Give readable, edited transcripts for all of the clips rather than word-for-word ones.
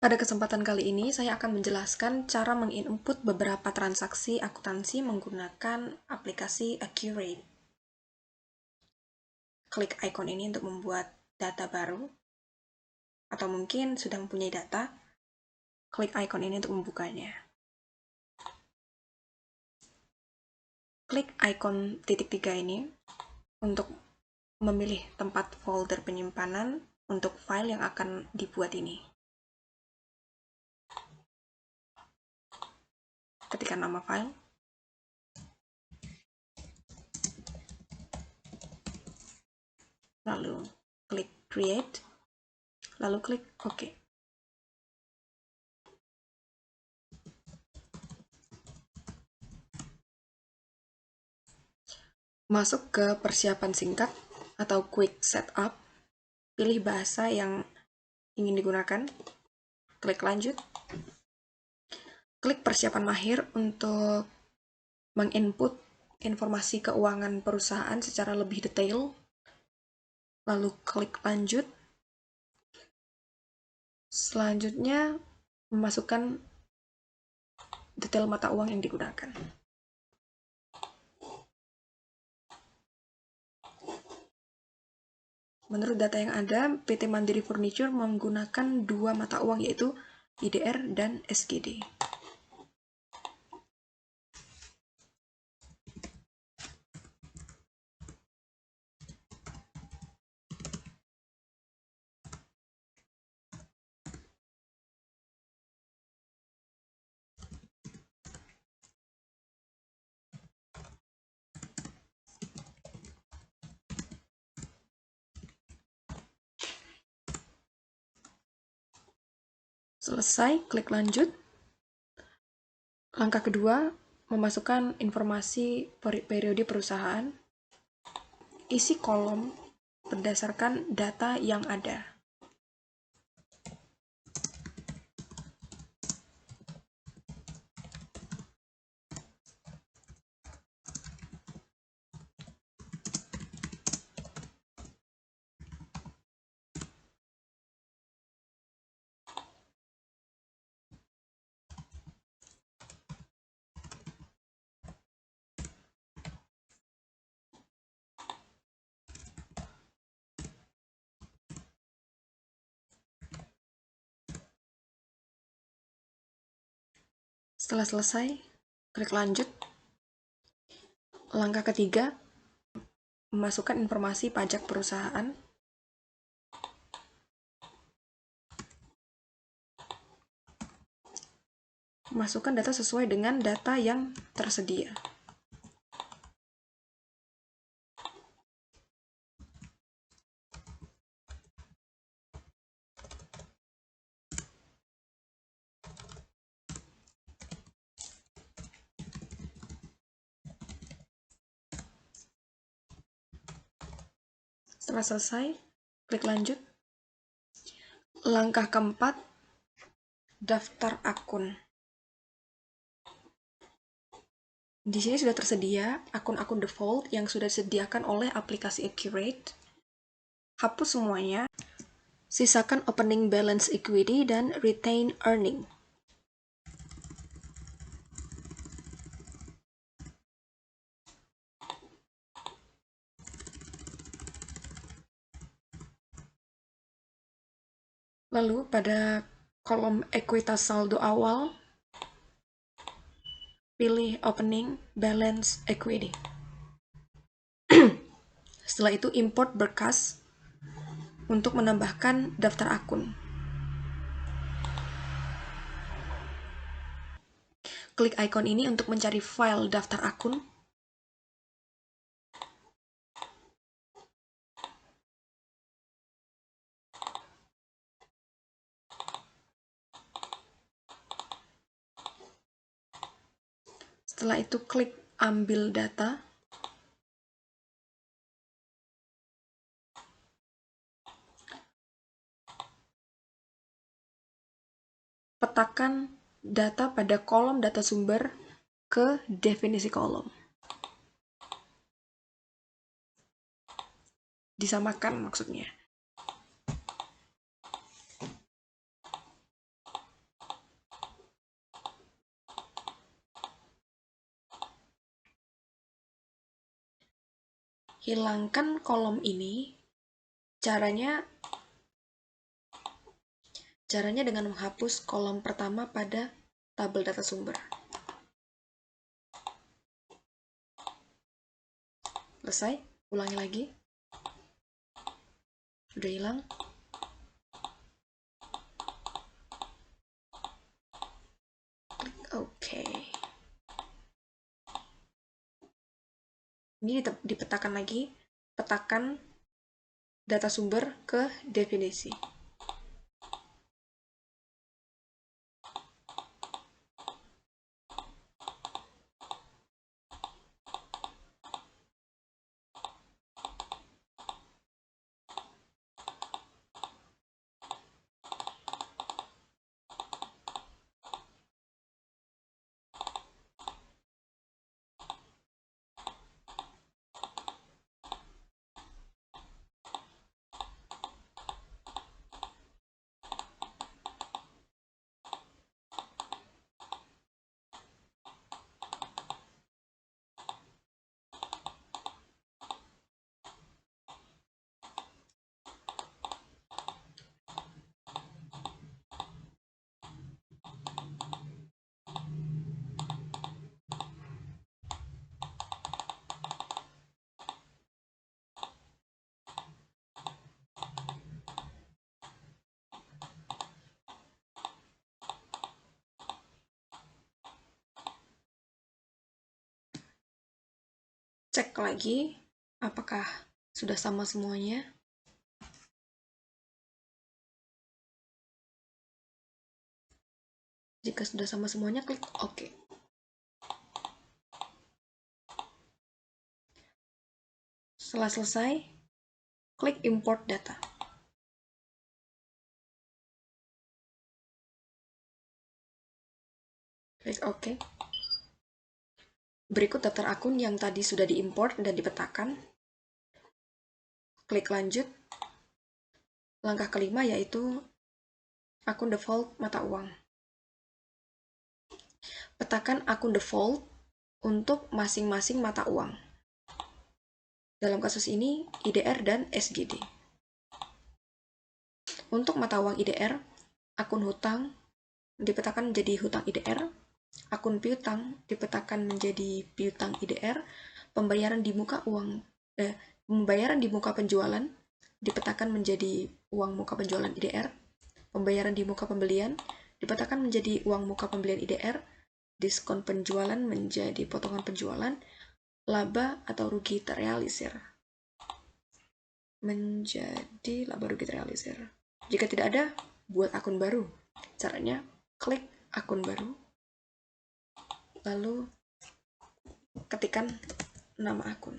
Pada kesempatan kali ini, saya akan menjelaskan cara menginput beberapa transaksi akuntansi menggunakan aplikasi Accurate. Klik icon ini untuk membuat data baru, atau mungkin sudah mempunyai data, klik icon ini untuk membukanya. Klik icon titik 3 ini untuk memilih tempat folder penyimpanan untuk file yang akan dibuat ini. Ketikkan nama file, lalu klik create, lalu klik OK. Masuk ke persiapan singkat atau quick setup, pilih bahasa yang ingin digunakan, klik lanjut, klik persiapan mahir untuk menginput informasi keuangan perusahaan secara lebih detail, lalu klik lanjut. Selanjutnya, memasukkan detail mata uang yang digunakan. Menurut data yang ada, PT Mandiri Furniture menggunakan dua mata uang, yaitu IDR dan SGD. Selesai, klik lanjut. Langkah kedua, memasukkan informasi periode perusahaan. Isi kolom berdasarkan data yang ada. Setelah selesai, klik lanjut. Langkah ketiga, memasukkan informasi pajak perusahaan. Masukkan data sesuai dengan data yang tersedia. Setelah selesai, klik lanjut. Langkah keempat, daftar akun. Di sini sudah tersedia akun-akun default yang sudah disediakan oleh aplikasi Accurate. Hapus semuanya. Sisakan opening balance equity dan retain earning. Lalu pada kolom ekuitas saldo awal, pilih opening balance equity. Setelah itu import berkas untuk menambahkan daftar akun. Klik icon ini untuk mencari file daftar akun. Setelah itu klik ambil data. Petakan data pada kolom data sumber ke definisi kolom. Disamakan maksudnya. hilangkan kolom ini. Caranya dengan menghapus kolom pertama pada tabel data sumber. Selesai, ulangi lagi. Sudah hilang. Klik OK. Ini dipetakan lagi, petakan data sumber ke definisi. Cek lagi apakah sudah sama semuanya. Jika sudah sama semuanya, klik OK. Setelah selesai, klik import data. Klik OK. Berikut daftar akun yang tadi sudah diimport dan dipetakan. Klik lanjut. Langkah kelima yaitu akun default mata uang. Petakan akun default untuk masing-masing mata uang. Dalam kasus ini, IDR dan SGD. Untuk mata uang IDR, akun hutang dipetakan menjadi hutang IDR, akun piutang dipetakan menjadi piutang IDR, pembayaran di muka penjualan dipetakan menjadi uang muka penjualan IDR, pembayaran di muka pembelian dipetakan menjadi uang muka pembelian IDR, diskon penjualan menjadi potongan penjualan, laba atau rugi terrealisir menjadi laba rugi terrealisir. Jika tidak ada, buat akun baru. Caranya, klik akun baru, lalu ketikkan nama akun.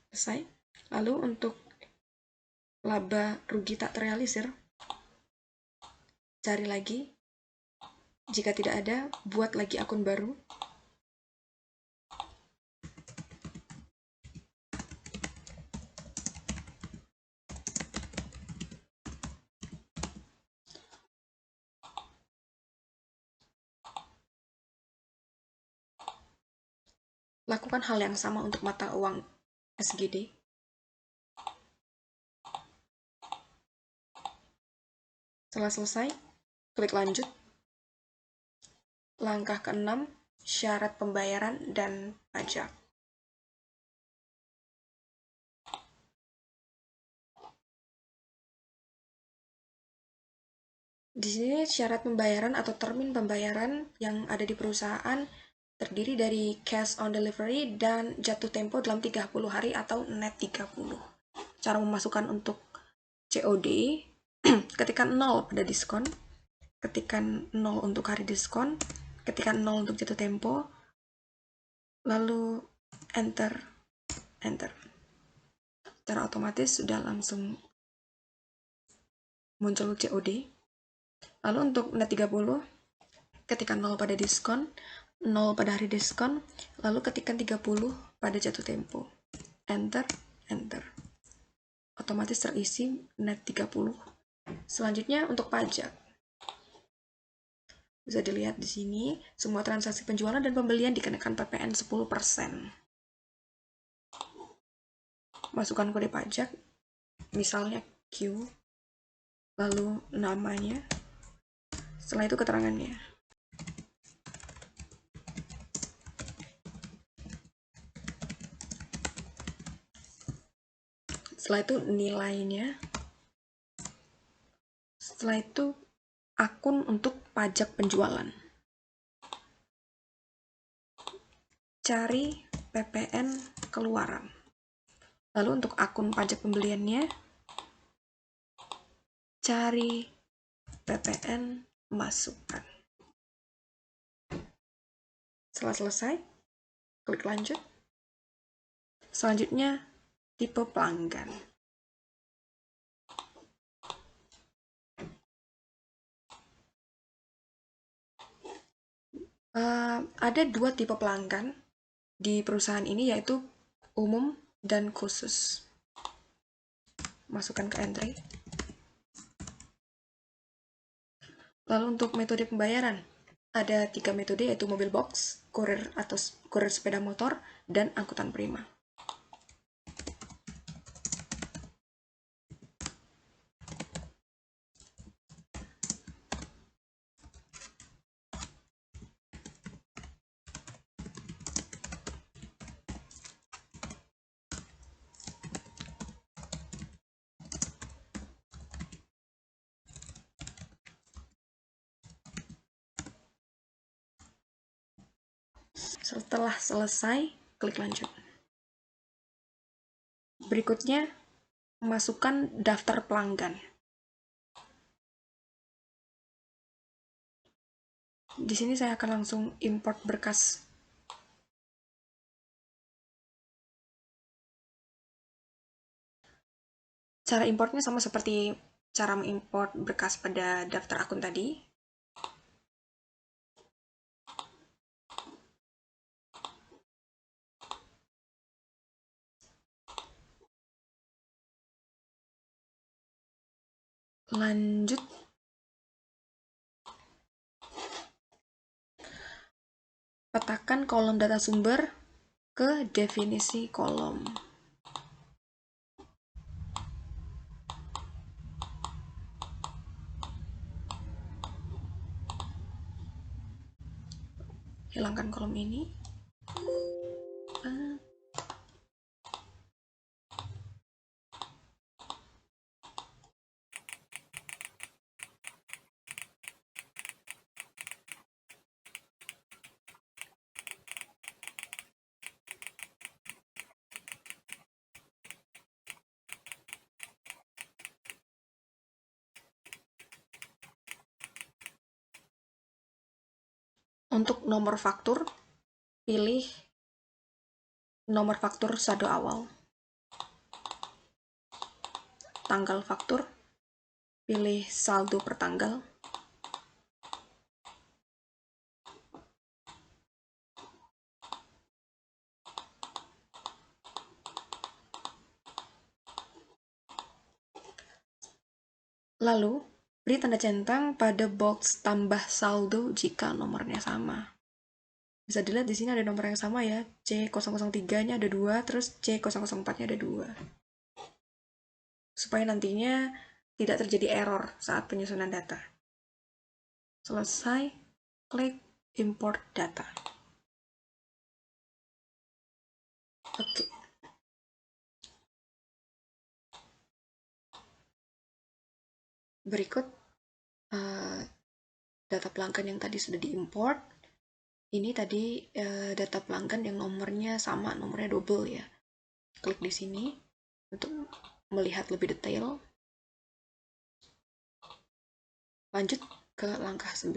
Selesai. Lalu untuk laba rugi tak terrealisir, cari lagi. Jika tidak ada, buat lagi akun baru. Lakukan hal yang sama untuk mata uang SGD. Setelah selesai, klik lanjut. Langkah ke-6, syarat pembayaran dan pajak. Di sini syarat pembayaran atau termin pembayaran yang ada di perusahaan terdiri dari cash on delivery dan jatuh tempo dalam 30 hari atau net 30. Cara memasukkan untuk COD, ketikkan 0 pada diskon, ketikkan 0 untuk hari diskon, ketikkan 0 untuk jatuh tempo, lalu enter. Secara otomatis sudah langsung muncul COD. Lalu untuk net 30, ketikkan 0 pada diskon, 0 pada hari diskon, lalu ketikkan 30 pada jatuh tempo. Enter. Otomatis terisi net 30 Selanjutnya untuk pajak. Bisa dilihat di sini, semua transaksi penjualan dan pembelian dikenakan PPN 10%. Masukkan kode pajak, misalnya Q, lalu namanya, setelah itu keterangannya. Setelah itu nilainya. Setelah itu akun untuk pajak penjualan. Cari PPN keluaran. Lalu untuk akun pajak pembeliannya, cari PPN masukkan. Setelah selesai, klik lanjut. Selanjutnya, tipe pelanggan. Ada dua tipe pelanggan di perusahaan ini, yaitu umum dan khusus. Masukkan ke entry. Lalu untuk metode pembayaran, ada 3 metode, yaitu mobil box, kurir atau kurir sepeda motor, dan angkutan prima. Setelah selesai, klik lanjut. Berikutnya, masukkan daftar pelanggan. Di sini saya akan langsung import berkas. Cara importnya sama seperti cara mengimport berkas pada daftar akun tadi. Lanjut. Petakan kolom data sumber ke definisi kolom. Hilangkan kolom ini. Untuk nomor faktur, pilih nomor faktur saldo awal. Tanggal faktur, pilih saldo per tanggal. Lalu, beri tanda centang pada box tambah saldo jika nomornya sama. Bisa dilihat di sini ada nomor yang sama ya, C003-nya ada 2, terus C004-nya ada 2. Supaya nantinya tidak terjadi error saat penyusunan data. Selesai, klik import data. Oke. Berikut data pelanggan yang tadi sudah diimport. Ini tadi data pelanggan yang nomornya sama, nomornya double ya. Klik di sini untuk melihat lebih detail. Lanjut ke langkah 9.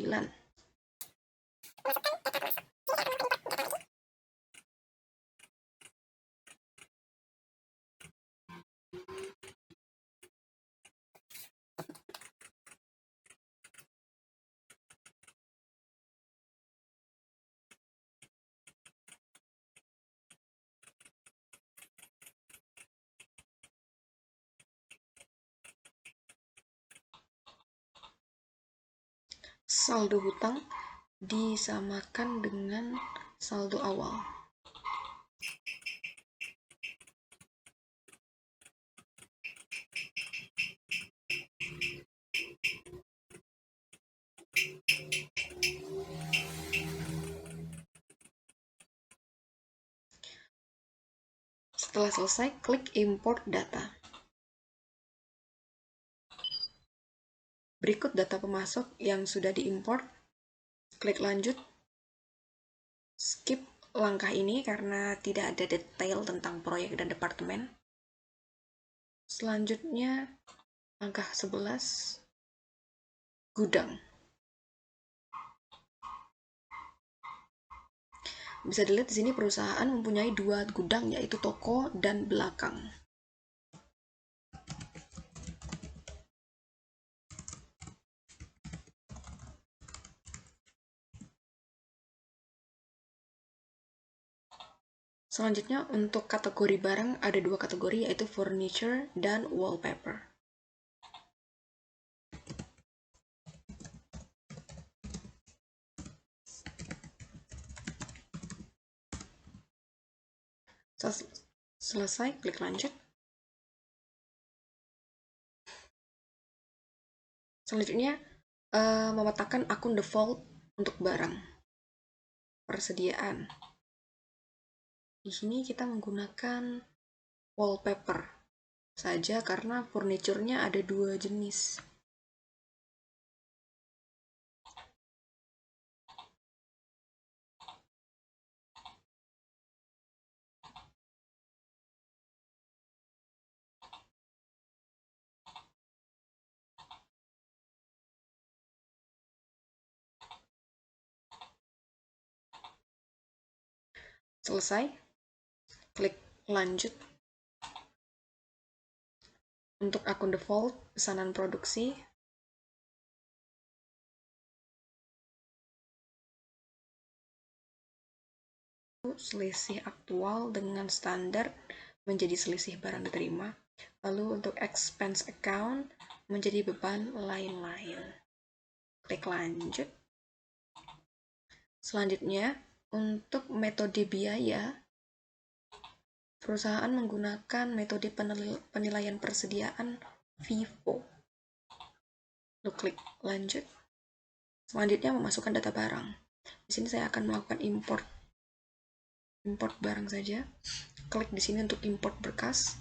saldo hutang disamakan dengan saldo awal. Setelah selesai, klik import data. Berikut data pemasok yang sudah diimport. Klik lanjut. Skip langkah ini karena tidak ada detail tentang proyek dan departemen. Selanjutnya, langkah 11, gudang. Bisa dilihat di sini perusahaan mempunyai 2 gudang, yaitu toko dan belakang. Selanjutnya, untuk kategori barang ada 2 kategori, yaitu furniture dan wallpaper. Selesai, klik lanjut. Selanjutnya, memetakan akun default untuk barang persediaan. Di sini kita menggunakan wallpaper saja karena furniturnya ada 2 jenis. Selesai, klik lanjut. Untuk akun default, pesanan produksi, selisih aktual dengan standar menjadi selisih barang diterima. Lalu untuk expense account menjadi beban lain-lain. Klik lanjut. Selanjutnya, untuk metode biaya, perusahaan menggunakan metode penilaian persediaan FIFO. Lalu klik lanjut. Selanjutnya memasukkan data barang. Di sini saya akan melakukan import barang saja. Klik di sini untuk import berkas.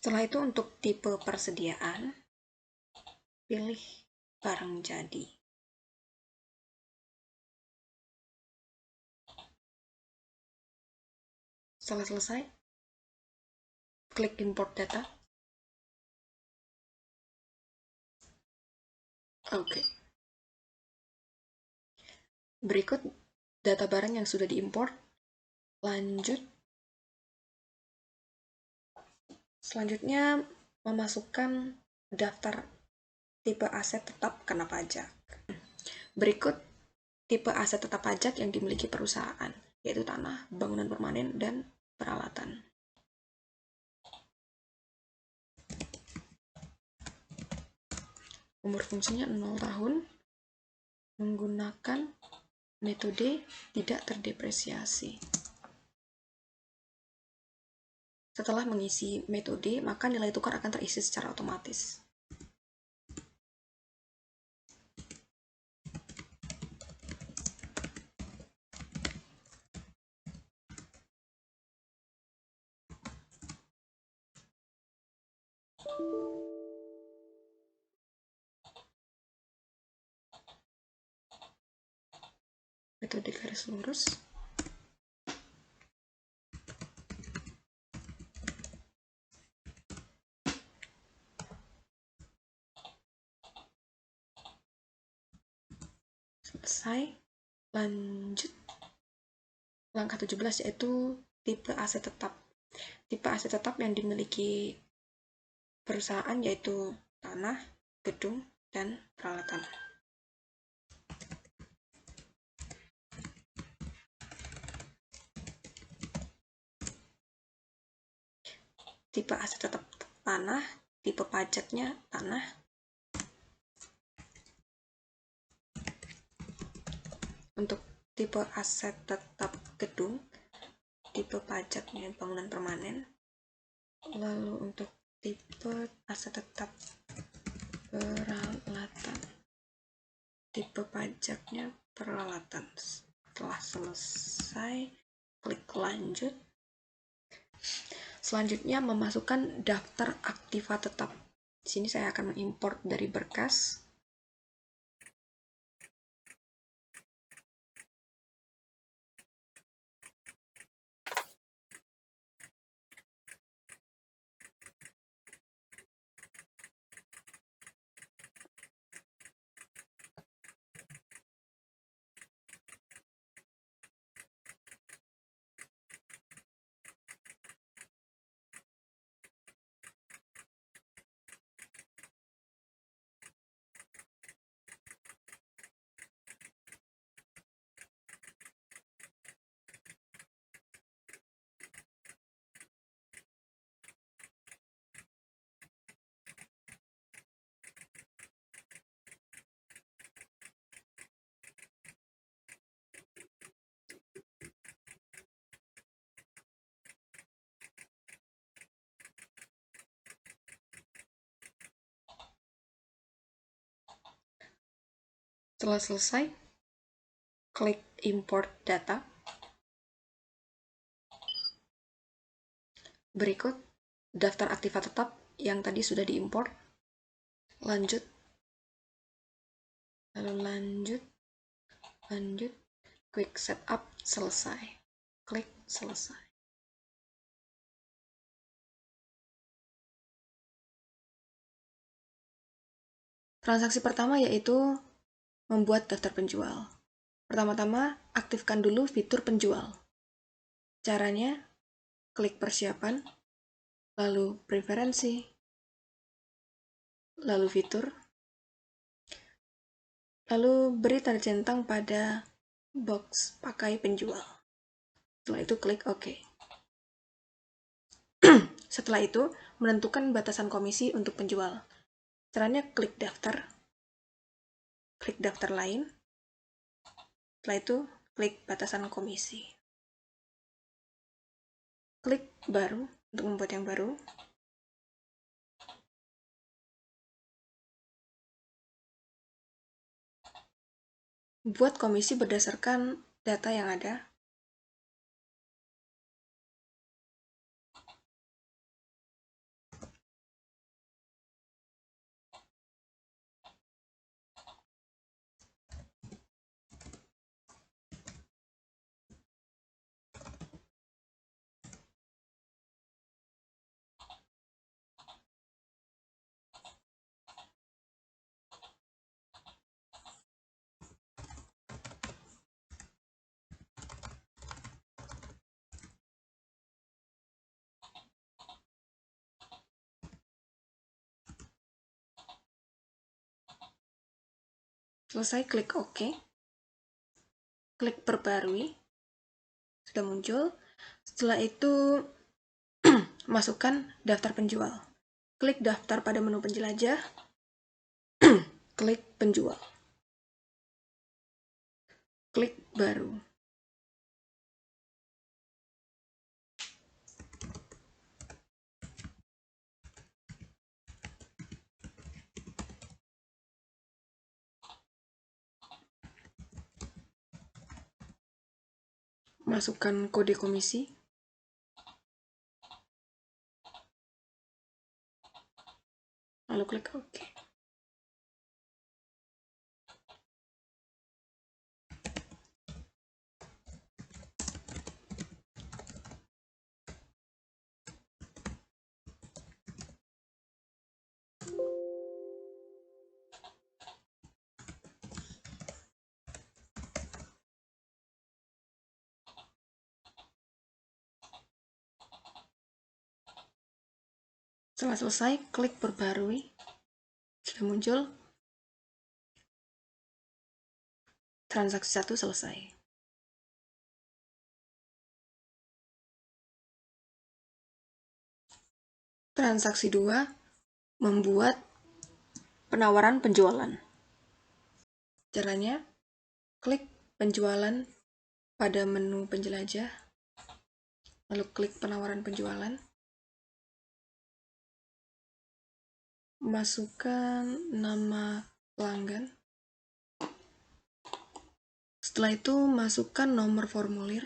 Setelah itu untuk tipe persediaan, pilih barang jadi. Setelah selesai, klik import data. Oke. Berikut data barang yang sudah diimport. Lanjut. Selanjutnya memasukkan daftar tipe aset tetap kena pajak. Berikut tipe aset tetap pajak yang dimiliki perusahaan, yaitu tanah, bangunan permanen, dan peralatan. Umur fungsinya 0 tahun, menggunakan metode tidak terdepresiasi. Setelah mengisi metode, maka nilai tukar akan terisi secara otomatis. Metode garis lurus. Selesai. Lanjut. Langkah 17 yaitu tipe aset tetap. Tipe aset tetap yang dimiliki perusahaan yaitu tanah, gedung, dan peralatan. Tipe aset tetap tanah, tipe pajaknya tanah. Untuk tipe aset tetap gedung, tipe pajaknya bangunan permanen. Lalu untuk tipe aset tetap peralatan, tipe pajaknya peralatan. Setelah selesai, klik lanjut. Selanjutnya memasukkan daftar aktiva tetap. Di sini saya akan mengimport dari berkas. Setelah selesai, klik import data. Berikut daftar aktiva tetap yang tadi sudah diimport. Lanjut. Lalu lanjut. Klik setup, selesai. Klik selesai. Transaksi pertama yaitu membuat daftar penjual. Pertama-tama, aktifkan dulu fitur penjual. Caranya, klik persiapan, lalu preferensi, lalu fitur, lalu beri tanda centang pada box pakai penjual. Setelah itu klik OK. Setelah itu, menentukan batasan komisi untuk penjual. Caranya klik daftar lain. Setelah itu, klik batasan komisi. Klik baru untuk membuat yang baru. Buat komisi berdasarkan data yang ada. Selesai, klik OK. Klik perbarui. Sudah muncul. Setelah itu, masukkan daftar penjual. Klik daftar pada menu penjelajah. Klik penjual. Klik baru. Masukkan kode komisi. Lalu klik OK. Setelah selesai, klik perbarui. Sudah muncul. Transaksi 1 selesai. Transaksi 2, membuat penawaran penjualan. Caranya, klik penjualan pada menu penjelajah, lalu klik penawaran penjualan. Masukkan nama pelanggan. Setelah itu, masukkan nomor formulir.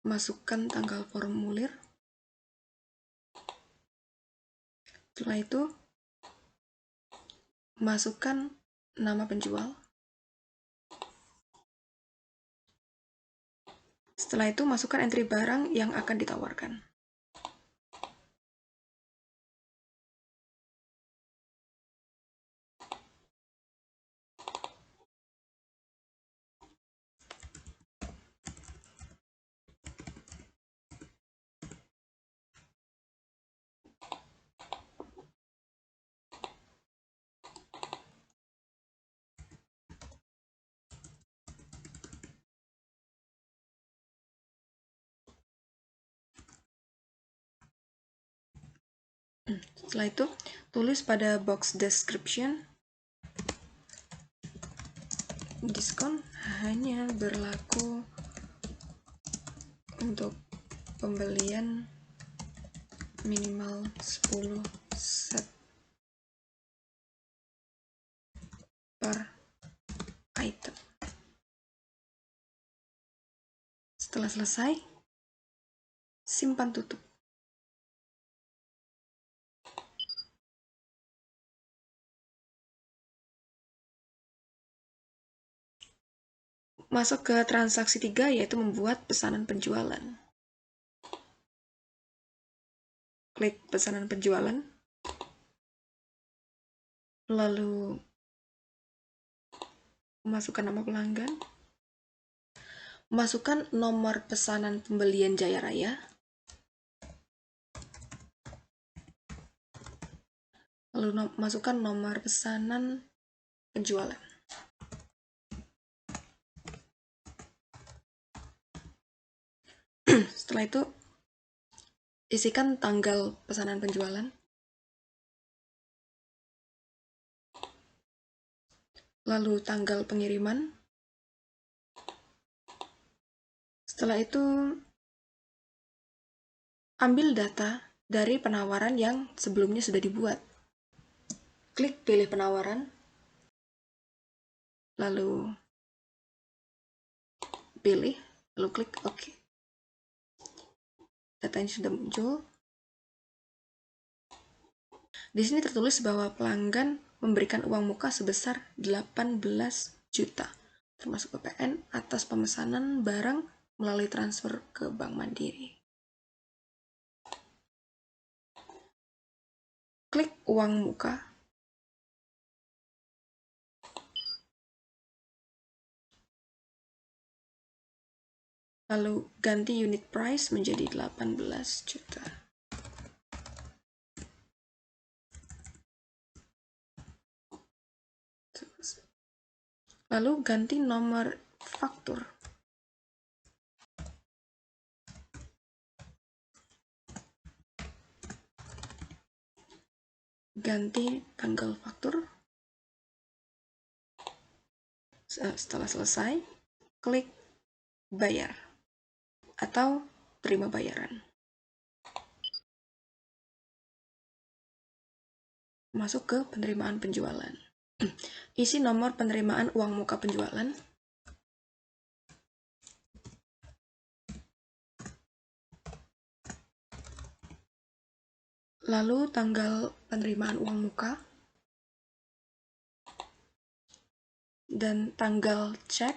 Masukkan tanggal formulir. Setelah itu, masukkan nama penjual. Setelah itu, masukkan entry barang yang akan ditawarkan. Setelah itu, tulis pada box description, diskon hanya berlaku untuk pembelian minimal 10 set per item. Setelah selesai, simpan tutup. Masuk ke transaksi 3, yaitu membuat pesanan penjualan. Klik pesanan penjualan. Lalu masukkan nama pelanggan. Masukkan nomor pesanan pembelian Jaya Raya. Lalu masukkan nomor pesanan penjualan. Setelah itu, isikan tanggal pesanan penjualan. Lalu tanggal pengiriman. Setelah itu, ambil data dari penawaran yang sebelumnya sudah dibuat. Klik pilih penawaran. Lalu pilih, lalu klik OK. Datanya sudah muncul. Di sini tertulis bahwa pelanggan memberikan uang muka sebesar 18 juta, termasuk PPN, atas pemesanan barang melalui transfer ke Bank Mandiri. Klik uang muka. Lalu ganti unit price menjadi 18 juta. Lalu ganti nomor faktur. Ganti tanggal faktur. Setelah selesai, klik bayar atau terima bayaran. Masuk ke penerimaan penjualan. Isi nomor penerimaan uang muka penjualan. Lalu tanggal penerimaan uang muka. Dan tanggal cek.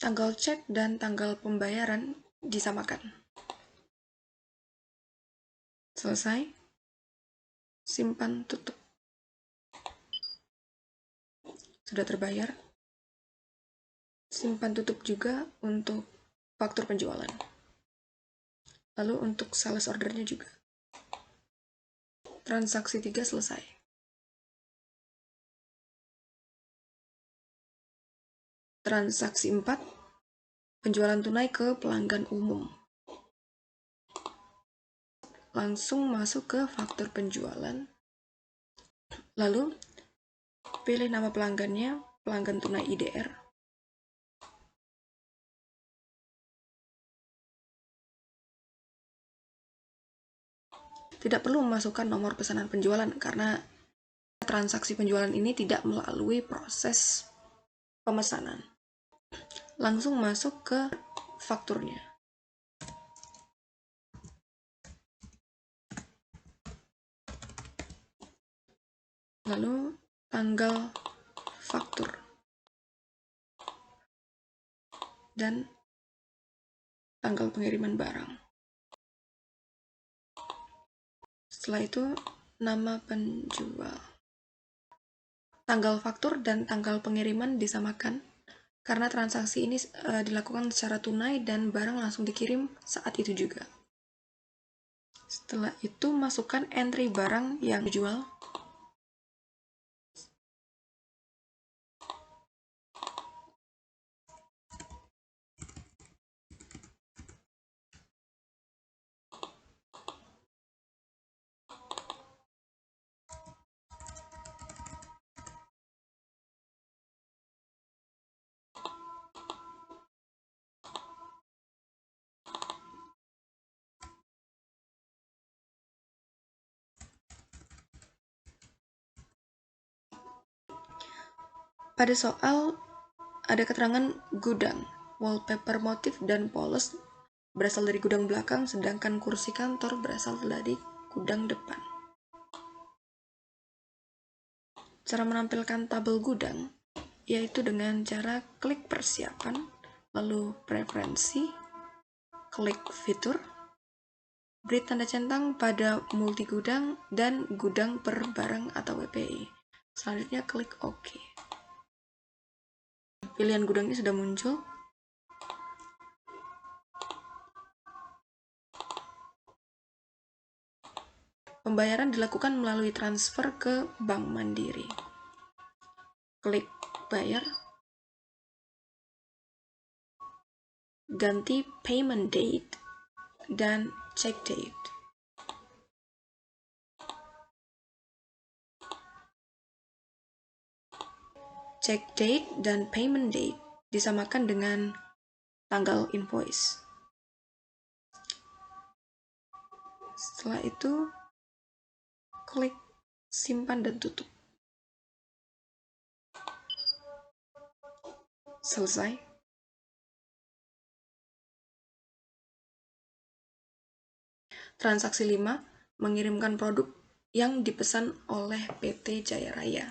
Tanggal cek dan tanggal pembayaran disamakan. Selesai. Simpan tutup. Sudah terbayar. Simpan tutup juga untuk faktur penjualan. Lalu untuk sales ordernya juga. Transaksi 3 selesai. Transaksi 4, penjualan tunai ke pelanggan umum. Langsung masuk ke faktur penjualan. Lalu, pilih nama pelanggannya, pelanggan tunai IDR. Tidak perlu memasukkan nomor pesanan penjualan karena transaksi penjualan ini tidak melalui proses pemesanan. Langsung masuk ke fakturnya. Lalu tanggal faktur. Dan tanggal pengiriman barang. Setelah itu, nama penjual. Tanggal faktur dan tanggal pengiriman disamakan karena transaksi ini dilakukan secara tunai dan barang langsung dikirim saat itu juga. Setelah itu, masukkan entry barang yang dijual. Pada soal ada keterangan gudang, wallpaper motif dan polos berasal dari gudang belakang, sedangkan kursi kantor berasal dari gudang depan. Cara menampilkan tabel gudang yaitu dengan cara klik persiapan, lalu preferensi, klik fitur, beri tanda centang pada multi gudang dan gudang per barang atau WPI. Selanjutnya klik OK. Pilihan gudangnya sudah muncul. Pembayaran dilakukan melalui transfer ke Bank Mandiri. Klik bayar. Ganti payment date dan check date. Check date dan payment date disamakan dengan tanggal invoice. Setelah itu, klik simpan dan tutup. Selesai. Transaksi 5, mengirimkan produk yang dipesan oleh PT Jaya Raya.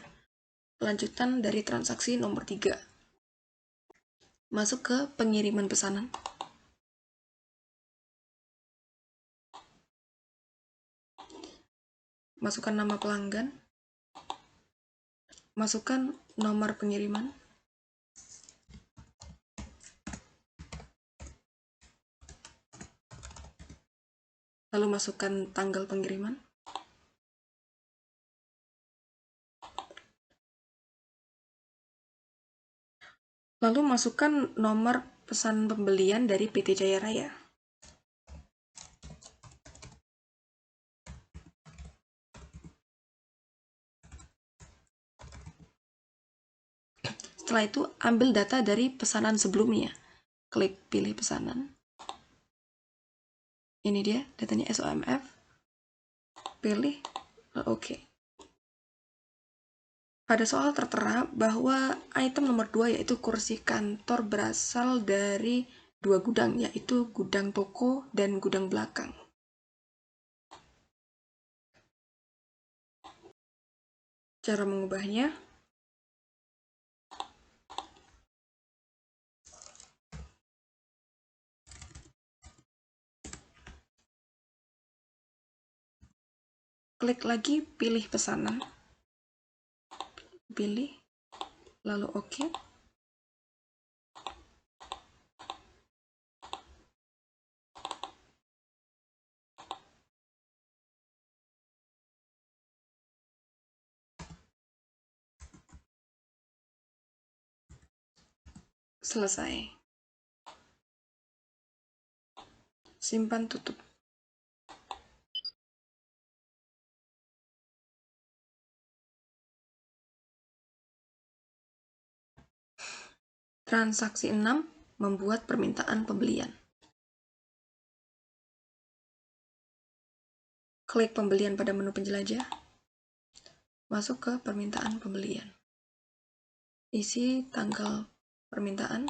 Lanjutan dari transaksi nomor 3. Masuk ke pengiriman pesanan. Masukkan nama pelanggan. Masukkan nomor pengiriman. Lalu masukkan tanggal pengiriman. Lalu masukkan nomor pesan pembelian dari PT Jaya Raya. Setelah itu, ambil data dari pesanan sebelumnya. Klik pilih pesanan. Ini dia datanya SOMF. Pilih OK. Pada soal tertera bahwa item nomor 2 yaitu kursi kantor berasal dari 2 gudang, yaitu gudang toko dan gudang belakang. Cara mengubahnya, klik lagi pilih pesanan. Pilih, lalu OK. Selesai. Simpan tutup. Transaksi 6, membuat permintaan pembelian. Klik pembelian pada menu penjelajah. Masuk ke permintaan pembelian. Isi tanggal permintaan.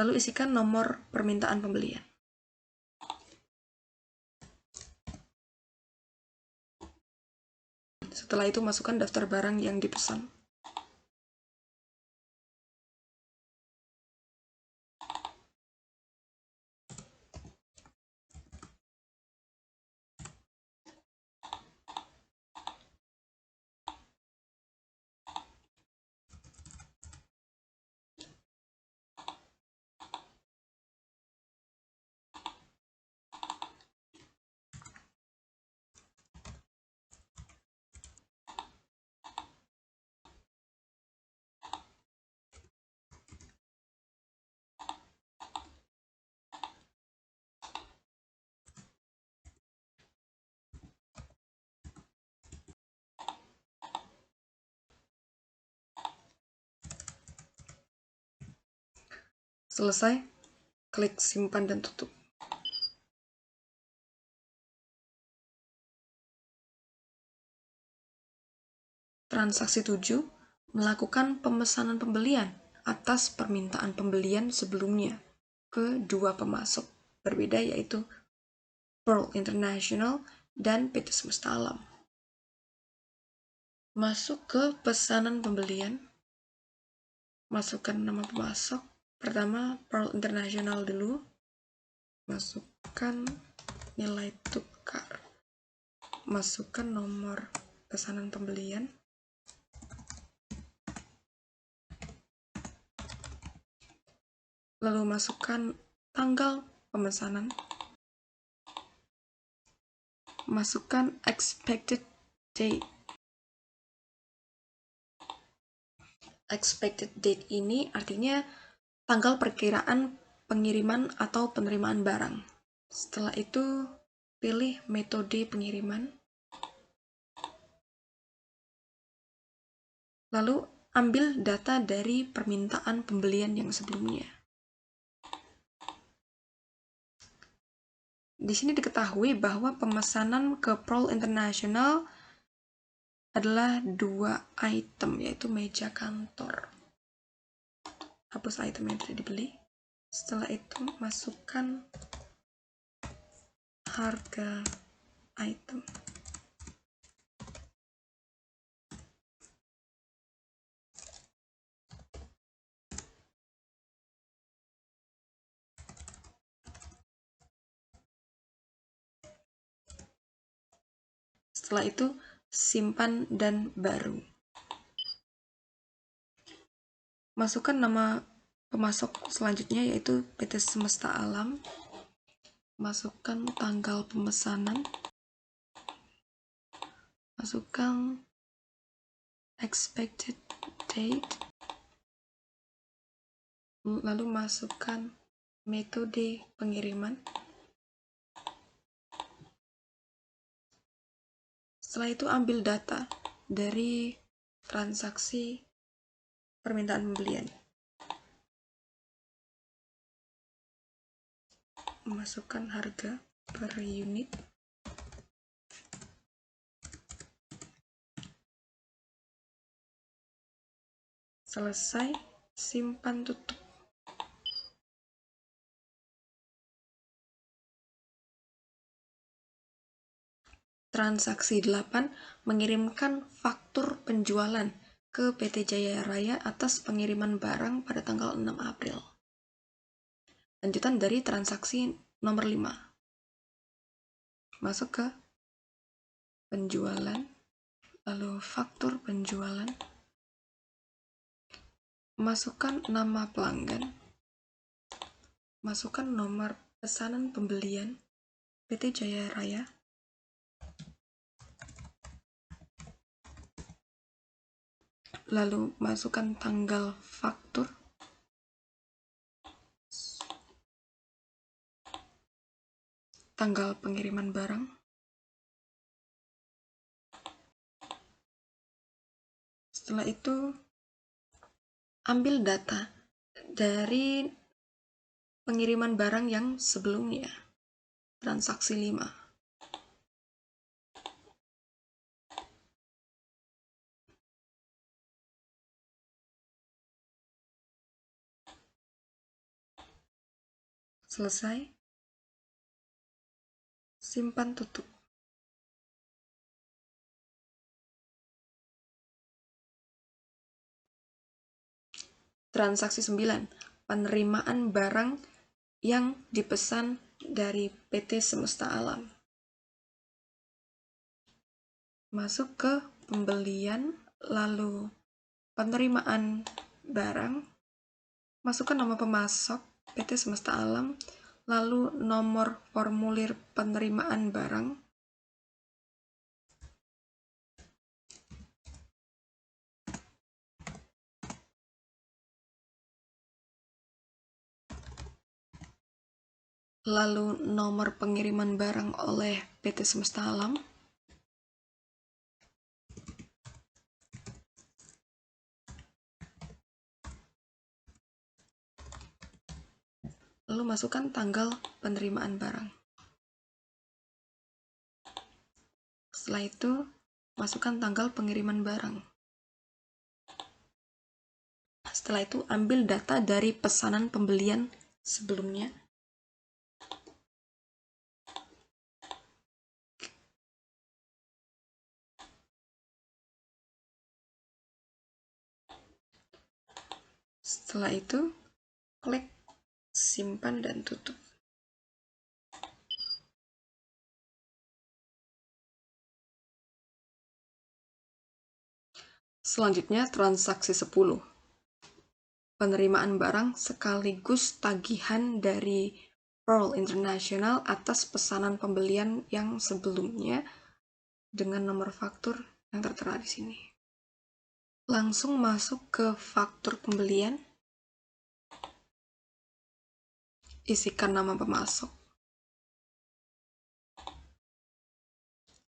Lalu isikan nomor permintaan pembelian. Setelah itu masukkan daftar barang yang dipesan. Selesai, klik simpan dan tutup. Transaksi 7, melakukan pemesanan pembelian atas permintaan pembelian sebelumnya ke 2 pemasok berbeda, yaitu Pearl International dan PT Semesta Alam. Masuk ke pesanan pembelian, masukkan nama pemasok. Pertama Pearl International dulu, masukkan nilai tukar, masukkan nomor pesanan pembelian, lalu masukkan tanggal pemesanan, masukkan expected date. Expected date ini artinya tanggal perkiraan pengiriman atau penerimaan barang. Setelah itu, pilih metode pengiriman. Lalu, ambil data dari permintaan pembelian yang sebelumnya. Di sini diketahui bahwa pemesanan ke Pearl International adalah 2 item, yaitu meja kantor. Hapus item yang tidak dibeli. Setelah itu, masukkan harga item. Setelah itu, simpan dan baru. Masukkan nama pemasok selanjutnya, yaitu PT Semesta Alam. Masukkan tanggal pemesanan. Masukkan expected date, lalu masukkan metode pengiriman. Setelah itu ambil data dari transaksi permintaan pembelian. Masukkan harga per unit. Selesai, simpan tutup. Transaksi 8, mengirimkan faktur penjualan ke PT Jaya Raya atas pengiriman barang pada tanggal 6 April. Lanjutan dari transaksi nomor 5. Masuk ke penjualan, lalu faktur penjualan. Masukkan nama pelanggan. Masukkan nomor pesanan pembelian PT Jaya Raya. Lalu masukkan tanggal faktur. Tanggal pengiriman barang. Setelah itu, ambil data dari pengiriman barang yang sebelumnya, transaksi 5. Selesai, simpan tutup. Transaksi 9, penerimaan barang yang dipesan dari PT Semesta Alam. Masuk ke pembelian, lalu penerimaan barang, masukkan nama pemasok PT Semesta Alam, lalu nomor formulir penerimaan barang. Lalu nomor pengiriman barang oleh PT Semesta Alam. Lalu masukkan tanggal penerimaan barang. Setelah itu, masukkan tanggal pengiriman barang. Setelah itu, ambil data dari pesanan pembelian sebelumnya. Setelah itu, klik simpan dan tutup. Selanjutnya, transaksi 10. Penerimaan barang sekaligus tagihan dari Pearl International atas pesanan pembelian yang sebelumnya dengan nomor faktur yang tertera di sini. Langsung masuk ke faktur pembelian. Isikan nama pemasok.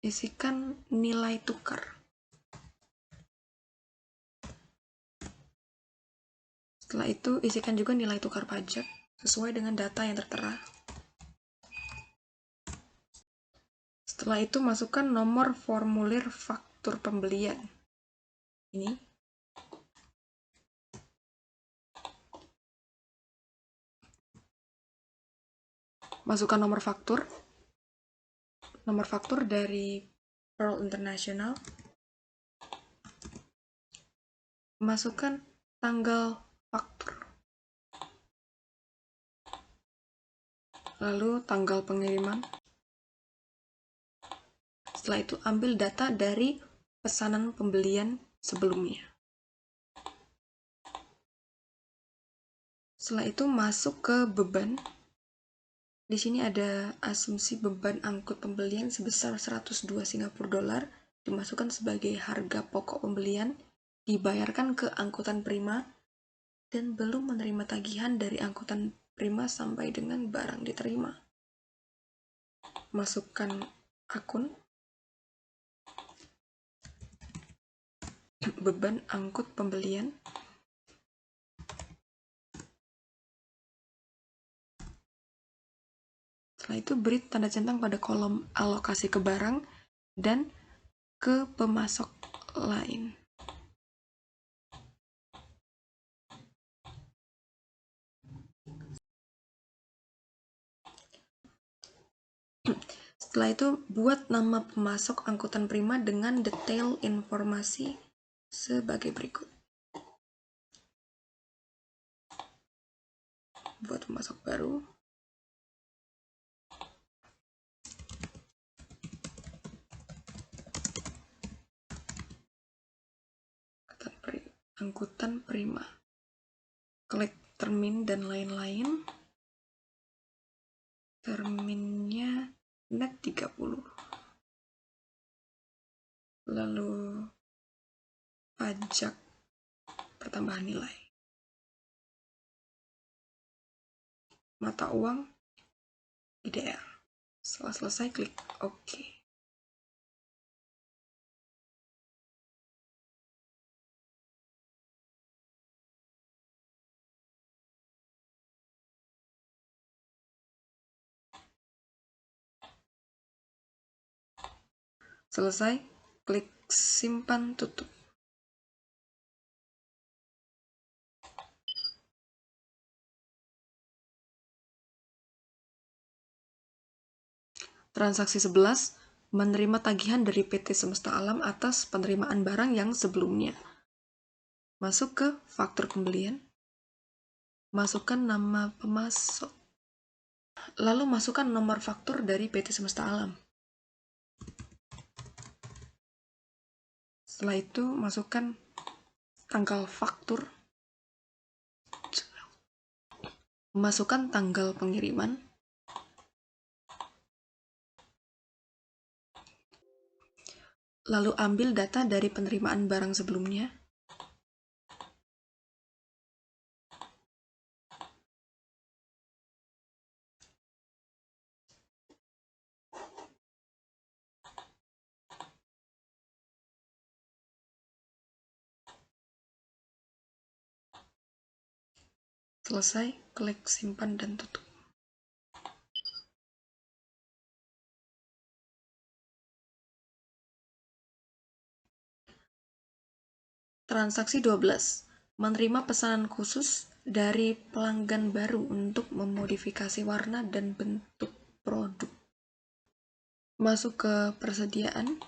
Isikan nilai tukar. Setelah itu, isikan juga nilai tukar pajak sesuai dengan data yang tertera. Setelah itu, masukkan nomor formulir faktur pembelian. Ini. Masukkan nomor faktur dari Pearl International. Masukkan tanggal faktur. Lalu tanggal pengiriman. Setelah itu, ambil data dari pesanan pembelian sebelumnya. Setelah itu, masuk ke beban. Di sini ada asumsi beban angkut pembelian sebesar 102 Singapura dolar dimasukkan sebagai harga pokok pembelian dibayarkan ke angkutan prima dan belum menerima tagihan dari angkutan prima sampai dengan barang diterima. Masukkan akun, beban angkut pembelian, setelah itu beri tanda centang pada kolom alokasi ke barang dan ke pemasok lain. Setelah itu, buat nama pemasok angkutan prima dengan detail informasi sebagai berikut. Buat pemasok baru. Angkutan prima. Klik termin dan lain-lain. Terminnya net 30. Lalu pajak pertambahan nilai. Mata uang IDR. Setelah selesai, klik OK. Selesai, klik simpan tutup. Transaksi 11, menerima tagihan dari PT Semesta Alam atas penerimaan barang yang sebelumnya. Masuk ke faktur pembelian. Masukkan nama pemasok. Lalu masukkan nomor faktur dari PT Semesta Alam. Setelah itu, masukkan tanggal faktur. Masukkan tanggal pengiriman. Lalu ambil data dari penerimaan barang sebelumnya. Selesai, klik simpan dan tutup. Transaksi 12. Menerima pesanan khusus dari pelanggan baru untuk memodifikasi warna dan bentuk produk. Masuk ke persediaan,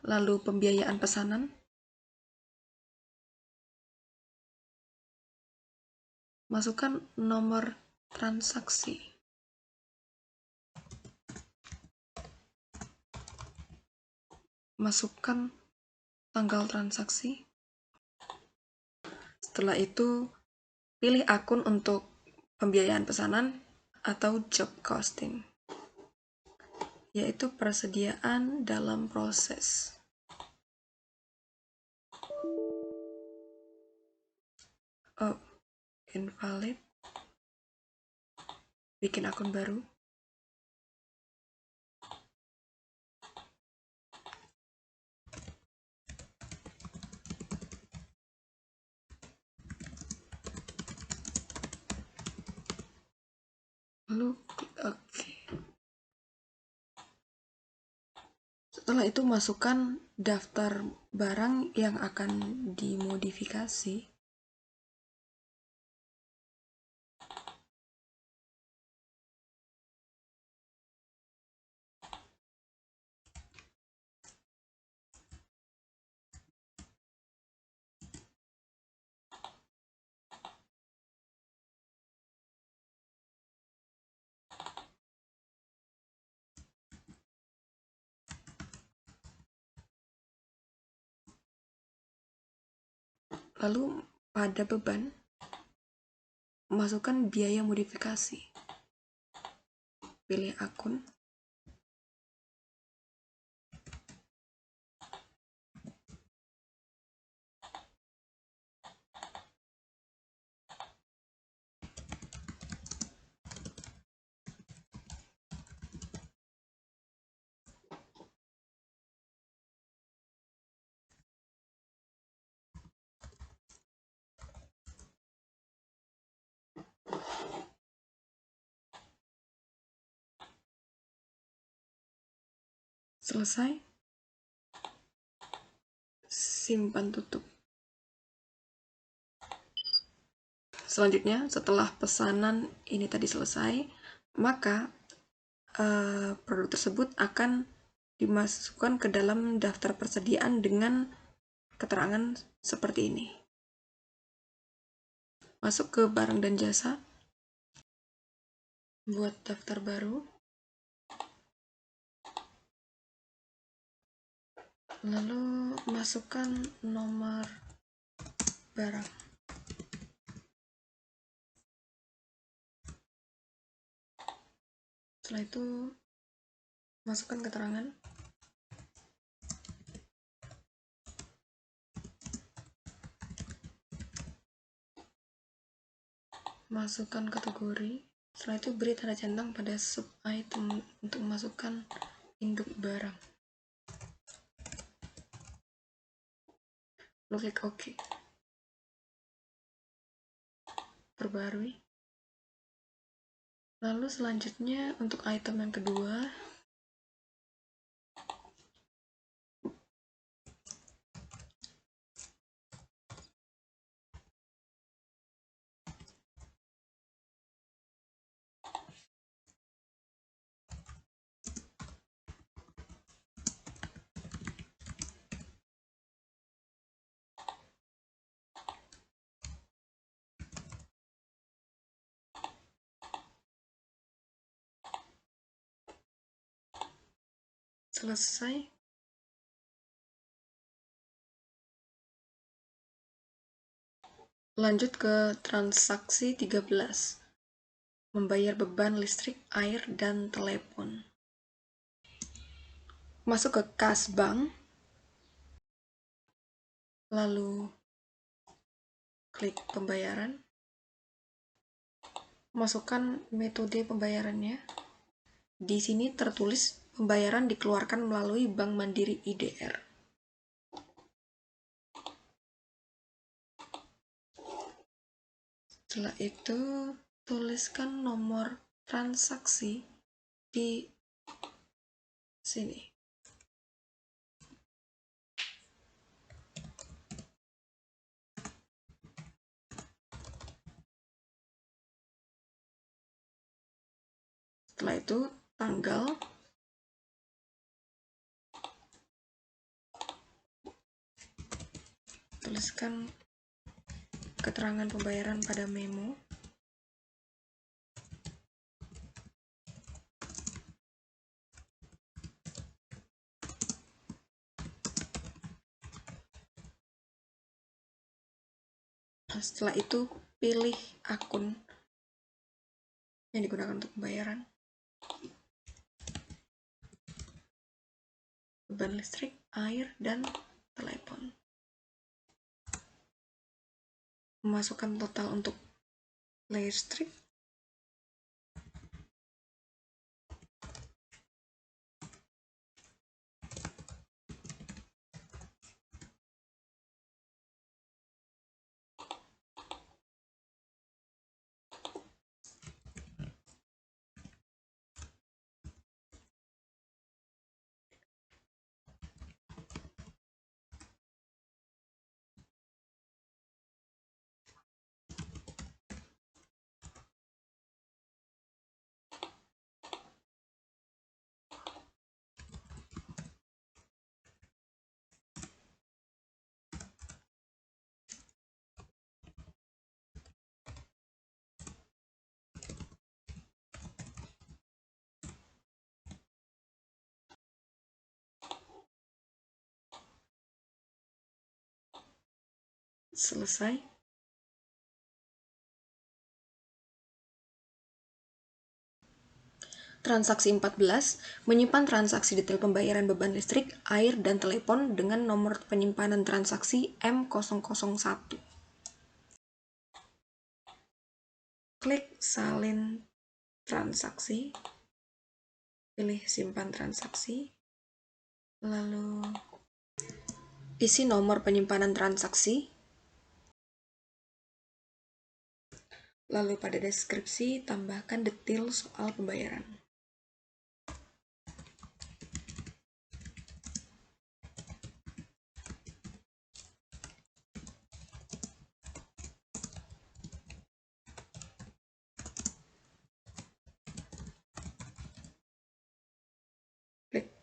lalu pembiayaan pesanan. Masukkan nomor transaksi. Masukkan tanggal transaksi. Setelah itu, pilih akun untuk pembiayaan pesanan atau job costing, yaitu persediaan dalam proses. Oh, invalid. Bikin akun baru. Lalu klik OK. Setelah itu masukkan daftar barang yang akan dimodifikasi. Lalu pada beban, masukkan biaya modifikasi. Pilih akun. Selesai. Simpan tutup. Selanjutnya, setelah pesanan ini tadi selesai, maka produk tersebut akan dimasukkan ke dalam daftar persediaan dengan keterangan seperti ini. Masuk ke barang dan jasa, buat daftar baru, lalu masukkan nomor barang. Setelah itu masukkan keterangan, masukkan kategori. Setelah itu beri tanda centang pada sub item untuk memasukkan induk barang. Lalu klik OK. Perbarui. Lalu selanjutnya untuk item yang kedua, selesai. Lanjut ke transaksi 13. Membayar beban listrik, air, dan telepon. Masuk ke kas bank. Lalu klik pembayaran. Masukkan metode pembayarannya. Di sini tertulis pembayaran dikeluarkan melalui Bank Mandiri IDR. Setelah itu, tuliskan nomor transaksi di sini. Setelah itu, tanggal, tuliskan keterangan pembayaran pada memo. Setelah itu, pilih akun yang digunakan untuk pembayaran. Beban listrik, air, dan telepon. Memasukkan total untuk listrik. Selesai. Transaksi 14, menyimpan transaksi detail pembayaran beban listrik, air, dan telepon dengan nomor penyimpanan transaksi M001. Klik salin transaksi, pilih simpan transaksi, lalu isi nomor penyimpanan transaksi, lalu pada deskripsi tambahkan detail soal pembayaran.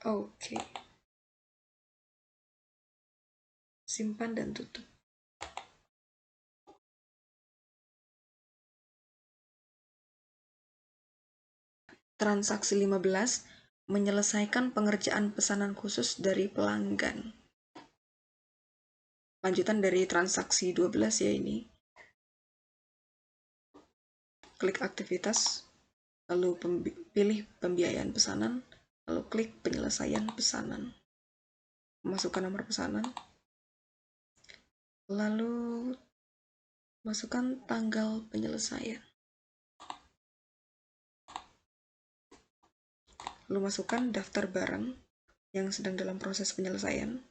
Oke. Simpan dan tutup. Transaksi 15, menyelesaikan pengerjaan pesanan khusus dari pelanggan. Lanjutan dari transaksi 12 ya ini. Klik aktivitas, lalu pilih pembiayaan pesanan, lalu klik penyelesaian pesanan. Masukkan nomor pesanan, lalu masukkan tanggal penyelesaian. Lalu masukkan daftar barang yang sedang dalam proses penyelesaian.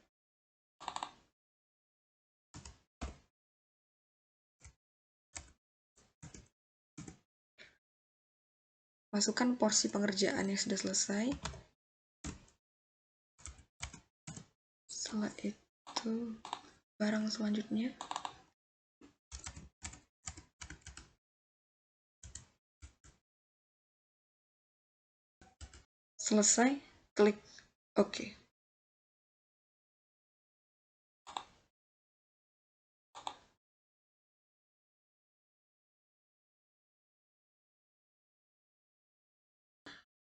Masukkan porsi pengerjaan yang sudah selesai. Setelah itu, barang selanjutnya. Selesai, klik OK.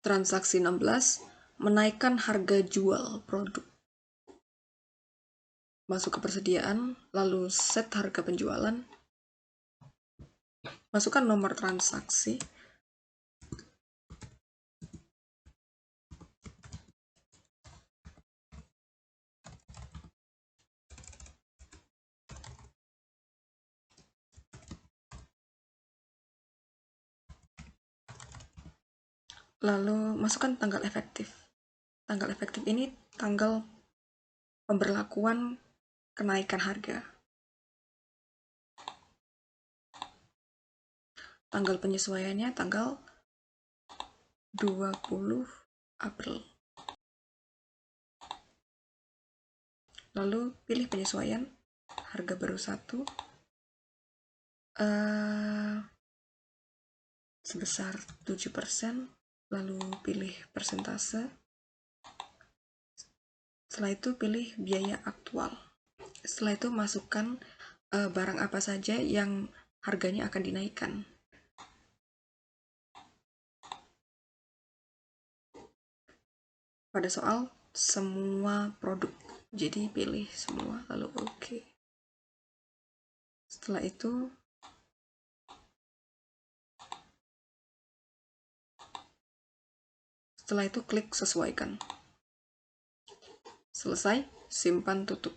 Transaksi 16, menaikkan harga jual produk. Masuk ke persediaan, lalu set harga penjualan. Masukkan nomor transaksi. Lalu masukkan tanggal efektif. Tanggal efektif ini tanggal pemberlakuan kenaikan harga. Tanggal penyesuaiannya tanggal 20 April. Lalu pilih penyesuaian, harga baru 1, sebesar 7%, lalu pilih persentase. Setelah itu pilih biaya aktual. Setelah itu masukkan barang apa saja yang harganya akan dinaikkan. Pada soal semua produk, jadi pilih semua lalu OK. Setelah itu klik sesuaikan. Selesai, simpan tutup.